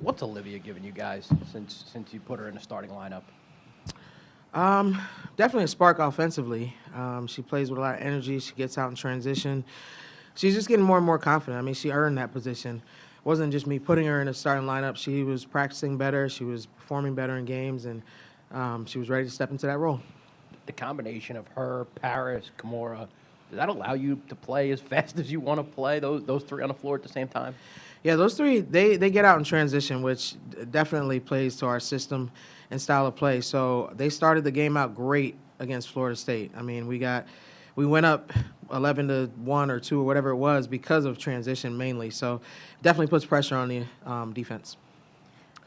What's Olivia giving you guys since you put her in the starting lineup? Definitely a spark offensively. She plays with a lot of energy. She gets out in transition. She's just getting more and more confident. I mean, she earned that position. It wasn't just me putting her in the starting lineup. She was practicing better. She was performing better in games, and she was ready to step into that role. The combination of her, Paris, Kimura, does that allow you to play as fast as you want to play? Those three on the floor at the same time. Yeah, those three, they get out in transition, which definitely plays to our system and style of play. So they started the game out great against Florida State. I mean, we went up 11 to 1 or 2 or whatever it was because of transition mainly. So definitely puts pressure on the defense.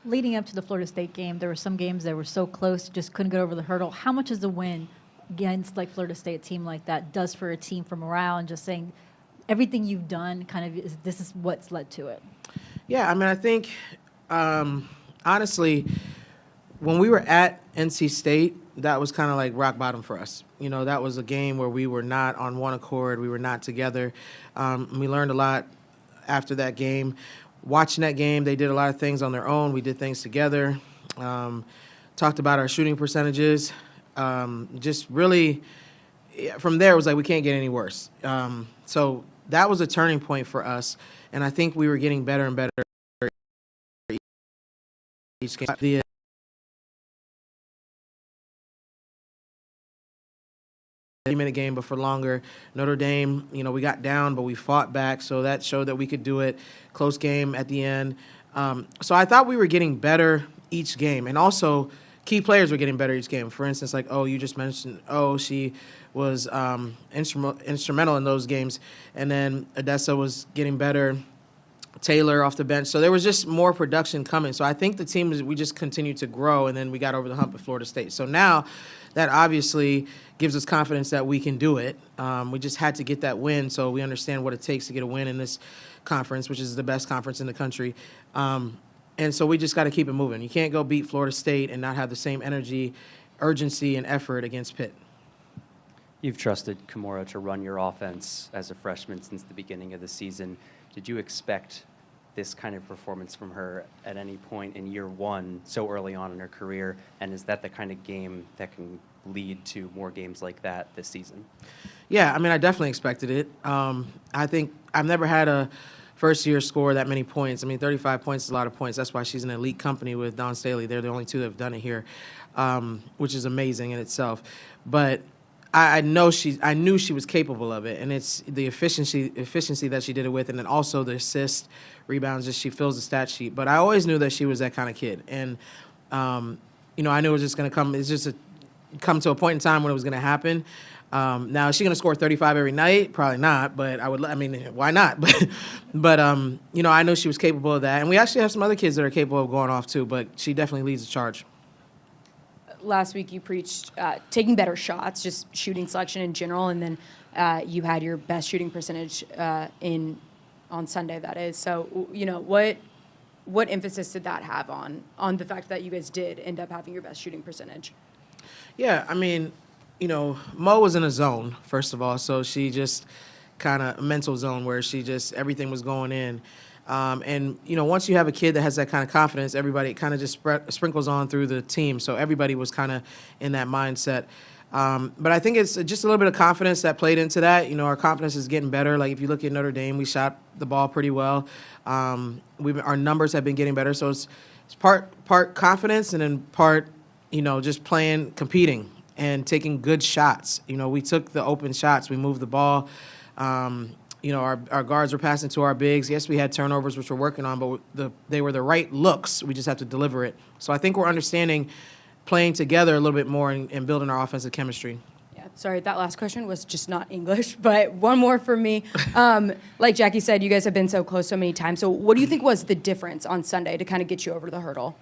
Leading up to the Florida State game, there were some games that were so close, just couldn't get over the hurdle. How much is the win against like Florida State, a team like that, does for a team for morale and just saying everything you've done kind of this is what's led to it? Yeah, I mean, I think honestly, when we were at NC State, that was kind of like rock bottom for us. You know, that was a game where we were not on one accord. We were not together. We learned a lot after that game. Watching that game, they did a lot of things on their own. We did things together. Talked about our shooting percentages. Just really, from there, it was like we can't get any worse. So that was a turning point for us, and I think we were getting better and better each game. The 30-minute game, but for longer. Notre Dame, you know, we got down, but we fought back, so that showed that we could do it. Close game at the end. So I thought we were getting better each game, and also key players were getting better each game. For instance, like, you just mentioned, she was instrumental in those games, and then Odessa was getting better. Taylor off the bench. So there was just more production coming. So I think the team, we just continued to grow, and then we got over the hump at Florida State. So now that obviously gives us confidence that we can do it. We just had to get that win, so we understand what it takes to get a win in this conference, which is the best conference in the country. And so we just got to keep it moving. You can't go beat Florida State and not have the same energy, urgency, and effort against Pitt. You've trusted Kimura to run your offense as a freshman since the beginning of the season. Did you expect this kind of performance from her at any point in year one so early on in her career? And is that the kind of game that can lead to more games like that this season? Yeah, I mean, I definitely expected it. I think I've never had a first-year score that many points. I mean, 35 points is a lot of points. That's why she's an elite company with Dawn Staley. They're the only two that have done it here, which is amazing in itself. But I knew she was capable of it, and it's the efficiency that she did it with, and then also the assist, rebounds. Just she fills the stat sheet. But I always knew that she was that kind of kid, and you know, I knew it was just going to come. It's just come to a point in time when it was going to happen. Now, is she going to score 35 every night? Probably not. But I mean, why not? But you know, I know she was capable of that, and we actually have some other kids that are capable of going off too. But she definitely leads the charge. Last week you preached taking better shots, just shooting selection in general, and then you had your best shooting percentage on Sunday, that is. So, you know, what emphasis did that have on the fact that you guys did end up having your best shooting percentage? Yeah, I mean, you know, Mo was in a zone, first of all, so she just kind of a mental zone where she just everything was going in. And, you know, once you have a kid that has that kind of confidence, everybody kind of just sprinkles on through the team. So everybody was kind of in that mindset. But I think it's just a little bit of confidence that played into that. You know, our confidence is getting better. Like, if you look at Notre Dame, we shot the ball pretty well. Our numbers have been getting better. So it's part confidence and then part, you know, just competing and taking good shots. You know, we took the open shots. We moved the ball. You know, our guards were passing to our bigs. Yes, we had turnovers, which we're working on, but they were the right looks. We just have to deliver it. So I think we're understanding playing together a little bit more and building our offensive chemistry. Yeah, sorry, that last question was just not English, but one more for me. Like Jackie said, you guys have been so close so many times. So what do you think was the difference on Sunday to kind of get you over the hurdle?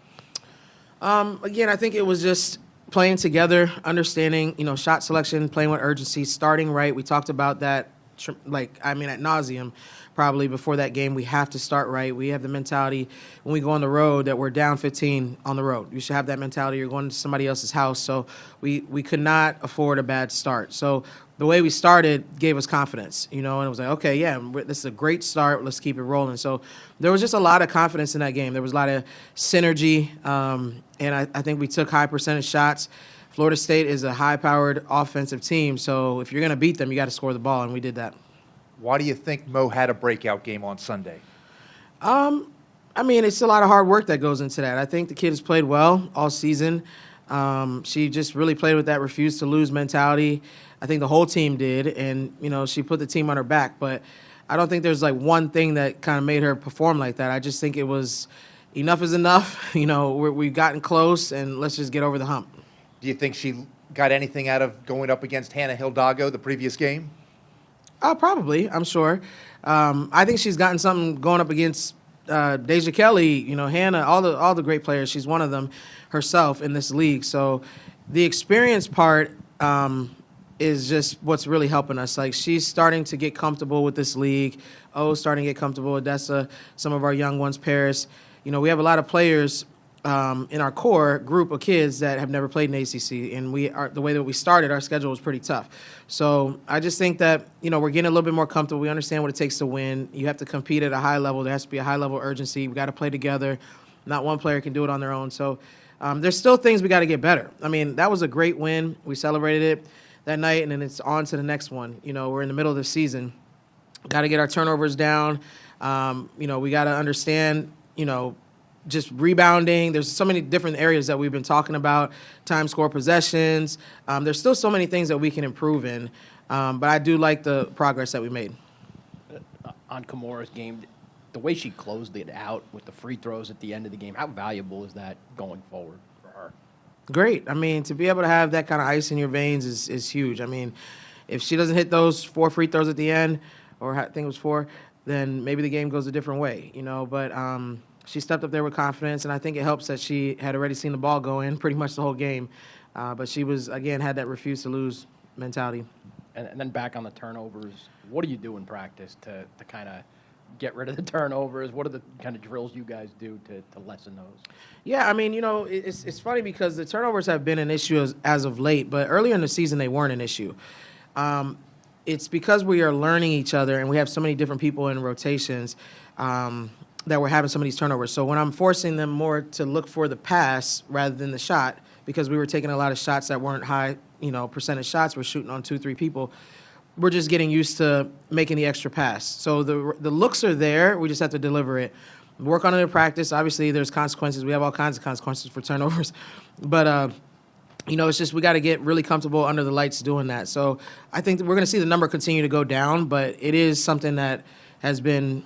Again, I think it was just playing together, understanding, you know, shot selection, playing with urgency, starting right. We talked about that, ad nauseum. probably before that game. We have to start right. We have the mentality when we go on the road that we're down 15 on the road. You should have that mentality. You're going to somebody else's house. So we could not afford a bad start. So the way we started gave us confidence, and it was like, okay, yeah, this is a great start. Let's keep it rolling. So there was just a lot of confidence in that game. There was a lot of synergy, and I think we took high percentage shots. Florida State is a high-powered offensive team, so if you're going to beat them, you got to score the ball, and we did that. Why do you think Mo had a breakout game on Sunday? I mean, it's a lot of hard work that goes into that. I think the kid has played well all season. She just really played with that refuse-to-lose mentality. I think the whole team did, and, she put the team on her back. But I don't think there's, one thing that kind of made her perform like that. I just think it was enough is enough. We've gotten close, and let's just get over the hump. Do you think she got anything out of going up against Hannah Hidalgo the previous game? Probably, I'm sure. I think she's gotten something going up against Deja Kelly, Hannah, all the great players. She's one of them herself in this league. So the experience part is just what's really helping us. Like, she's starting to get comfortable with this league. Starting to get comfortable with Odessa, some of our young ones, Paris. We have a lot of players in our core group of kids that have never played in ACC, and the way that we started, our schedule was pretty tough. So I just think that, we're getting a little bit more comfortable. We understand what it takes to win. You have to compete at a high level. There has to be a high level of urgency. We got to play together. Not one player can do it on their own. So there's still things we got to get better. I mean, that was a great win. We celebrated it that night, and then it's on to the next one. We're in the middle of the season. Got to get our turnovers down. We got to understand, just rebounding. There's so many different areas that we've been talking about, time, score, possessions. There's still so many things that we can improve in, but I do like the progress that we made. On Kimora's game, the way she closed it out with the free throws at the end of the game, how valuable is that going forward for her? Great. I mean, to be able to have that kind of ice in your veins is huge. I mean, if she doesn't hit those 4 free throws at the end, or I think it was 4, then maybe the game goes a different way, but she stepped up there with confidence, and I think it helps that she had already seen the ball go in pretty much the whole game. But she had that refuse-to-lose mentality. And then back on the turnovers, what do you do in practice to kind of get rid of the turnovers? What are the kind of drills you guys do to lessen those? Yeah, I mean, it's funny because the turnovers have been an issue as of late, but earlier in the season they weren't an issue. It's because we are learning each other and we have so many different people in rotations that we're having some of these turnovers. So when I'm forcing them more to look for the pass rather than the shot, because we were taking a lot of shots that weren't high, percentage shots, we're shooting on 2-3 people, we're just getting used to making the extra pass. So the looks are there, we just have to deliver it. Work on it in practice. Obviously, there's consequences. We have all kinds of consequences for turnovers. But, it's just we got to get really comfortable under the lights doing that. So I think that we're going to see the number continue to go down, but it is something that has been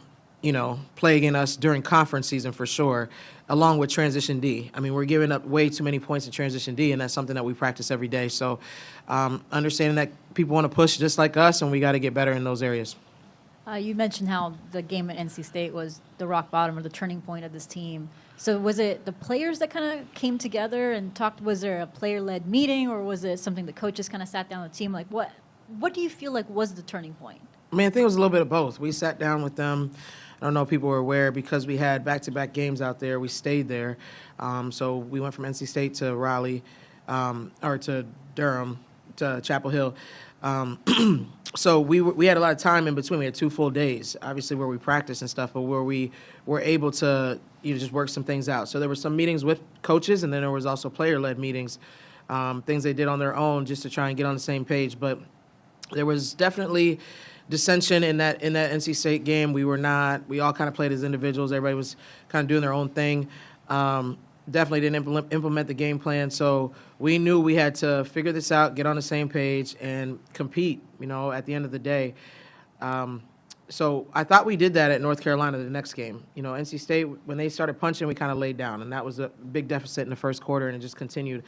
plaguing us during conference season for sure, along with transition D. I mean, we're giving up way too many points in transition D, and that's something that we practice every day. So understanding that people want to push just like us, and we got to get better in those areas. You mentioned how the game at NC State was the rock bottom or the turning point of this team. So was it the players that kind of came together and talked? Was there a player-led meeting, or was it something the coaches kind of sat down with the team? Like, what do you feel like was the turning point? I mean, I think it was a little bit of both. We sat down with them. I don't know if people were aware, because we had back-to-back games out there, we stayed there. So we went from NC State to Raleigh, or to Durham, to Chapel Hill. So we had a lot of time in between. We had 2 full days, obviously, where we practiced and stuff, but where we were able to just work some things out. So there were some meetings with coaches, and then there was also player-led meetings, things they did on their own just to try and get on the same page. But there was definitely dissension in that NC State game. We all kind of played as individuals. Everybody was kind of doing their own thing. Definitely didn't implement the game plan. So we knew we had to figure this out, get on the same page, and compete, at the end of the day. So I thought we did that at North Carolina the next game. NC State, when they started punching, we kind of laid down, and that was a big deficit in the first quarter, and it just continued.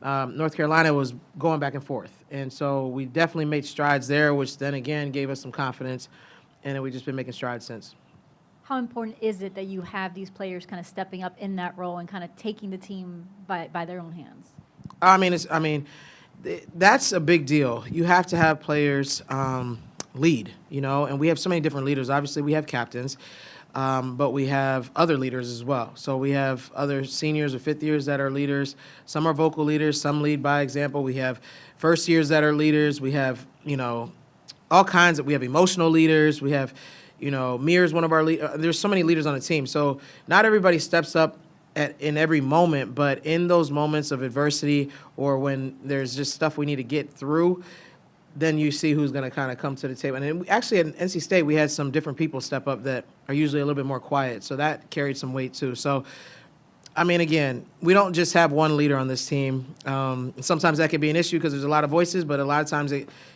North Carolina was going back and forth. And so we definitely made strides there, which then again gave us some confidence, and then we've just been making strides since. How important is it that you have these players kind of stepping up in that role and kind of taking the team by their own hands? That's a big deal. You have to have players lead, and we have so many different leaders. Obviously, we have captains, but we have other leaders as well. So we have other seniors or fifth years that are leaders. Some are vocal leaders. Some lead by example. We have first years that are leaders. We have, all kinds of, we have emotional leaders. We have, Mir's one of our there's so many leaders on the team. So not everybody steps up in every moment, but in those moments of adversity or when there's just stuff we need to get through, then you see who's going to kind of come to the table. And then actually at NC State, we had some different people step up that are usually a little bit more quiet. So that carried some weight too. So, I mean, again, we don't just have one leader on this team. Sometimes that can be an issue because there's a lot of voices, but a lot of times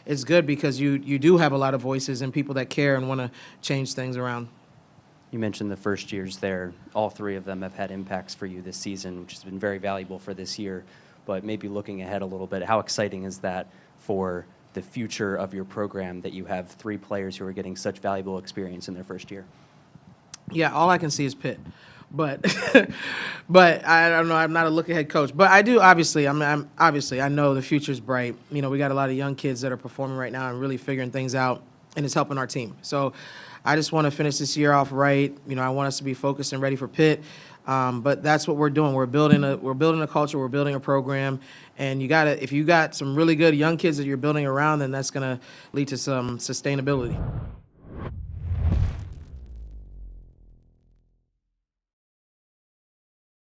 it's good because you do have a lot of voices and people that care and want to change things around. You mentioned the first years there. All three of them have had impacts for you this season, which has been very valuable for this year. But maybe looking ahead a little bit, how exciting is that for the future of your program that you have three players who are getting such valuable experience in their first year? Yeah, all I can see is Pitt. But but I don't know, I'm not a look-ahead coach. But I do, obviously, obviously, I know the future's bright. We got a lot of young kids that are performing right now and really figuring things out, and it's helping our team. So I just want to finish this year off right. I want us to be focused and ready for Pitt. But that's what we're doing. We're building a culture. We're building a program. And if you got some really good young kids that you're building around, then that's going to lead to some sustainability.